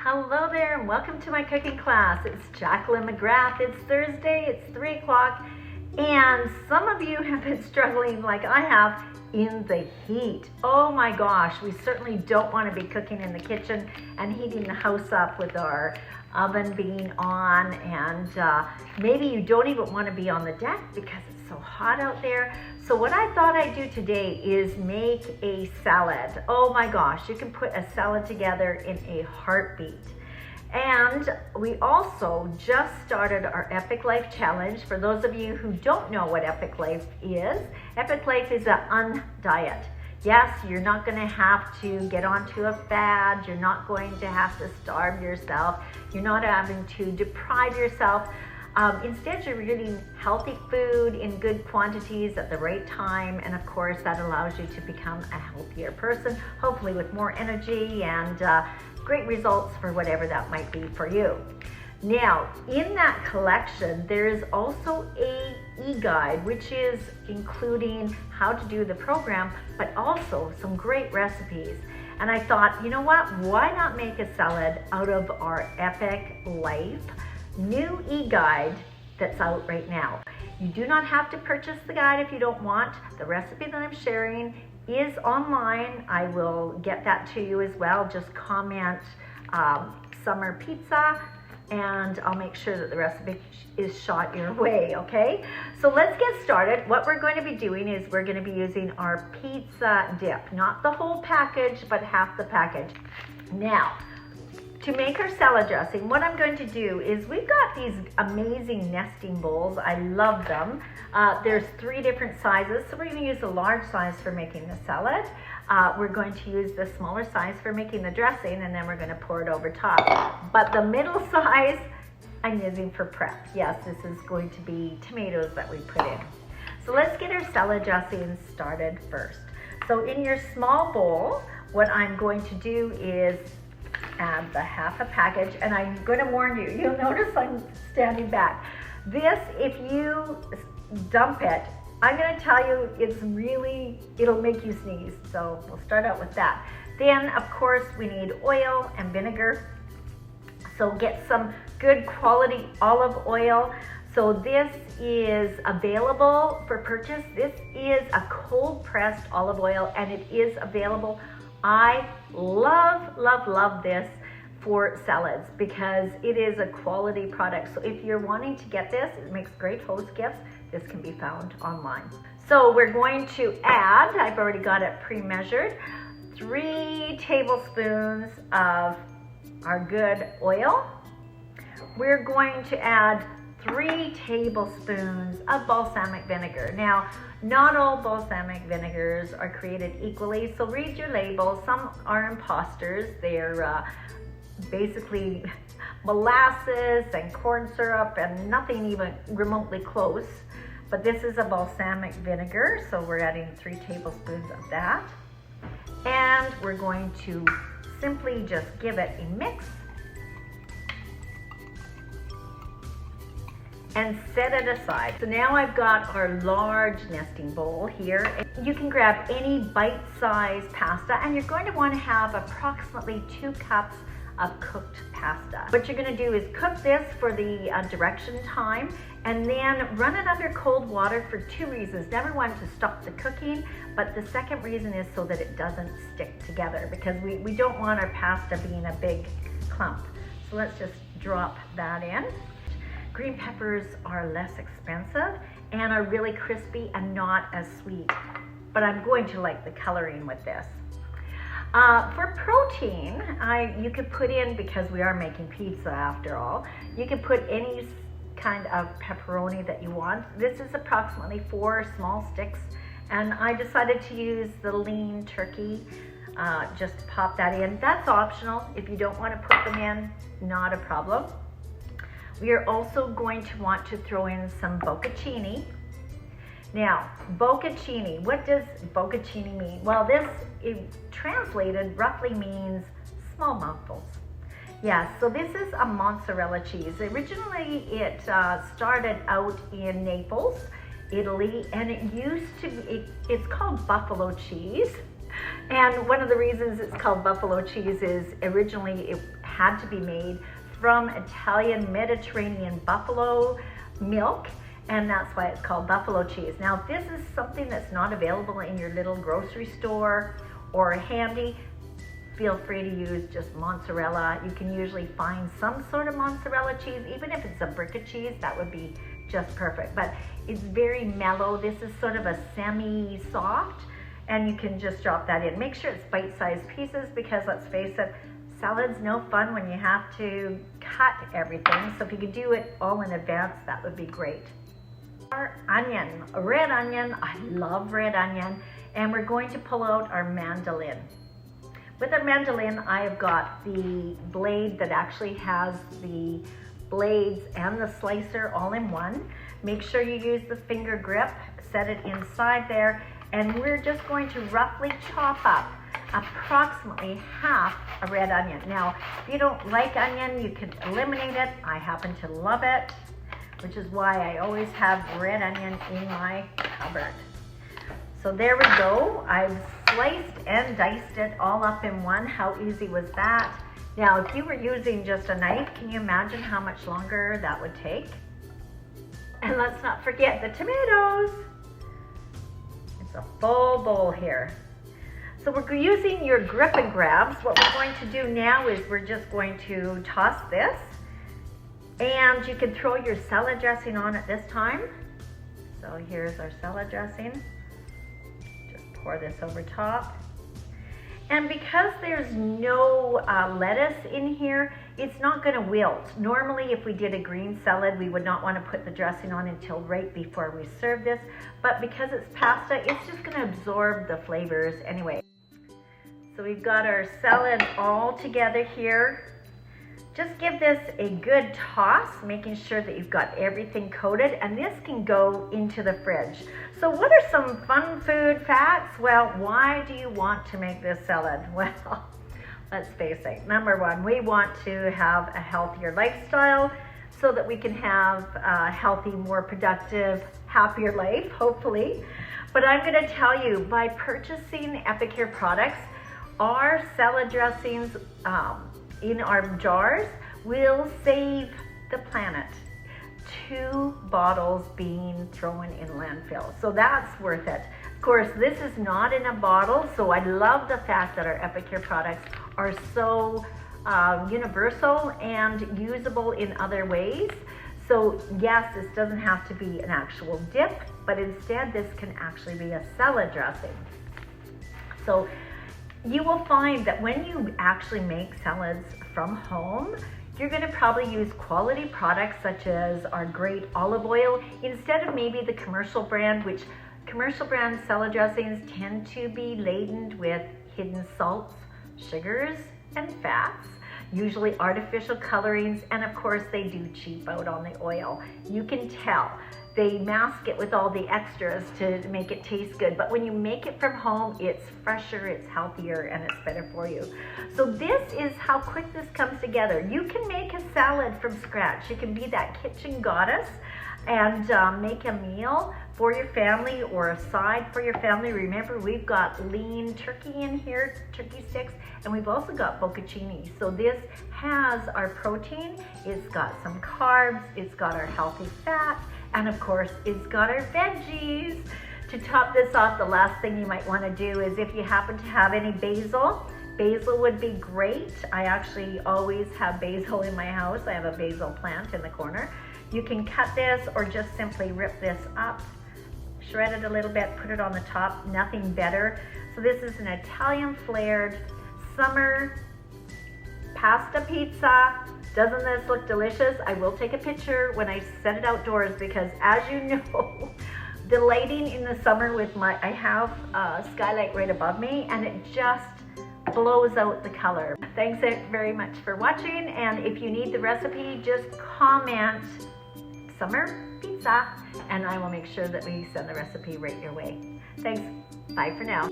Hello there and welcome to my cooking class. It's Jacqueline McGrath. It's Thursday, it's 3 o'clock, and some of you have been struggling like I have in the heat. Oh my gosh, we certainly don't want to be cooking in the kitchen and heating the house up with our oven being on, and maybe you don't even want to be on the deck because it's so hot out there. So what I thought I'd do today is make a salad. Oh my gosh, you can put a salad together in a heartbeat. And we also just started our Epic Life Challenge. For those of you who don't know what Epic Life is a undiet. Yes, you're not going to have to get onto a fad. You're not going to have to starve yourself. You're not having to deprive yourself. Instead, you're eating healthy food in good quantities at the right time. And of course, that allows you to become a healthier person, hopefully with more energy and great results for whatever that might be for you. Now, in that collection, there is also a e-guide, which is including how to do the program, but also some great recipes. And I thought, you know what? Why not make a salad out of our Epic Life new e-guide that's out right now? You do not have to purchase the guide if you don't want. The recipe that I'm sharing is online. I will get that to you as well. Just comment summer pizza and I'll make sure that the recipe is shot your way, okay? So let's get started. What we're going to be doing is we're going to be using our pizza dip, not the whole package, but half the package. Now, to make our salad dressing, what I'm going to do is we've got these amazing nesting bowls. I love them. There's 3 different sizes, so we're going to use the large size for making the salad. We're going to use the smaller size for making the dressing, and then we're going to pour it over top. But the middle size, I'm using for prep. Yes, this is going to be tomatoes that we put in. So let's get our salad dressing started first. So in your small bowl, what I'm going to do is add the half a package, and I'm going to warn you, you'll notice I'm standing back. This, if you dump it, I'm going to tell you, it'll make you sneeze. So we'll start out with that. Then, of course, we need oil and vinegar. So get some good quality olive oil. So this is available for purchase. This is a cold pressed olive oil, and it is available. I love this for salads because it is a quality product. So if you're wanting to get this, it makes great host gifts. This can be found online. So we're going to add, I've already got it pre-measured, 3 tablespoons of our good oil. We're going to add 3 tablespoons of balsamic vinegar. Now, not all balsamic vinegars are created equally, so read your label. Some are imposters. They're basically molasses and corn syrup and nothing even remotely close. But this is a balsamic vinegar, so we're adding 3 tablespoons of that. And we're going to simply just give it a mix and set it aside. So now I've got our large nesting bowl here. You can grab any bite-sized pasta, and you're going to want to have approximately 2 cups of cooked pasta. What you're going to do is cook this for the direction time, and then run it under cold water for 2 reasons. Number 1, to stop the cooking, but the second reason is so that it doesn't stick together, because we don't want our pasta being a big clump. So let's just drop that in. Green peppers are less expensive and are really crispy and not as sweet, but I'm going to like the coloring with this. For protein, you could put in, because we are making pizza after all, you can put any kind of pepperoni that you want. This is approximately 4 small sticks, and I decided to use the lean turkey. Just pop that in. That's optional. If you don't want to put them in, not a problem. We are also going to want to throw in some bocconcini. Now, bocconcini, what does bocconcini mean? Well, this, translated, roughly means small mouthfuls. Yeah, so this is a mozzarella cheese. Originally, it started out in Naples, Italy, and it's called buffalo cheese. And one of the reasons it's called buffalo cheese is originally it had to be made from Italian Mediterranean buffalo milk, and that's why it's called buffalo cheese. Now, if this is something that's not available in your little grocery store or handy, feel free to use just mozzarella. You can usually find some sort of mozzarella cheese, even if it's a brick of cheese, that would be just perfect. But it's very mellow. This is sort of a semi-soft, and you can just drop that in. Make sure it's bite-sized pieces, because let's face it, salad's no fun when you have to cut everything. So if you could do it all in advance, that would be great. Our onion, red onion, I love red onion, and we're going to pull out our mandolin. With our mandolin, I've got the blade that actually has the blades and the slicer all in one. Make sure you use the finger grip, set it inside there, and we're just going to roughly chop up approximately half a red onion. Now, if you don't like onion, you can eliminate it. I happen to love it, which is why I always have red onion in my cupboard. So there we go. I've sliced and diced it all up in one. How easy was that? Now, if you were using just a knife, can you imagine how much longer that would take? And let's not forget the tomatoes. It's a full bowl here. So we're using your grip and grabs. What we're going to do now is we're just going to toss this, and you can throw your salad dressing on at this time. So here's our salad dressing. Pour this over top. And because there's no lettuce in here, it's not going to wilt. Normally, if we did a green salad, we would not want to put the dressing on until right before we serve this. But because it's pasta, it's just going to absorb the flavors anyway. So we've got our salad all together here. Just give this a good toss, making sure that you've got everything coated, and this can go into the fridge. So what are some fun food facts? Well, why do you want to make this salad? Well, let's face it. Number one, we want to have a healthier lifestyle so that we can have a healthy, more productive, happier life, hopefully. But I'm going to tell you, by purchasing Epicure products, our salad dressings in our jars will save the planet 2 bottles being thrown in landfill. So that's worth it. Of course, this is not in a bottle, so I love the fact that our Epicure products are so universal and usable in other ways. So yes, this doesn't have to be an actual dip, but instead this can actually be a salad dressing. So you will find that when you actually make salads from home, you're going to probably use quality products such as our great olive oil instead of maybe the commercial brand, which commercial brand salad dressings tend to be laden with hidden salts, sugars, and fats, usually artificial colorings, and of course they do cheap out on the oil. You can tell. They mask it with all the extras to make it taste good, but when you make it from home, it's fresher, it's healthier, and it's better for you. So this is how quick this comes together. You can make a salad from scratch. You can be that kitchen goddess and make a meal for your family or a side for your family. Remember, we've got lean turkey in here, turkey sticks, and we've also got bocconcini. So this has our protein, it's got some carbs, it's got our healthy fat, and of course, it's got our veggies. To top this off, the last thing you might want to do is if you happen to have any basil, basil would be great. I actually always have basil in my house. I have a basil plant in the corner. You can cut this or just simply rip this up, shred it a little bit, put it on the top, nothing better. So this is an Italian flavored summer pasta pizza. Doesn't this look delicious? I will take a picture when I set it outdoors because, as you know, the lighting in the summer with I have a skylight right above me, and it just blows out the color. Thanks very much for watching, and if you need the recipe, just comment summer pizza and I will make sure that we send the recipe right your way. Thanks. Bye for now.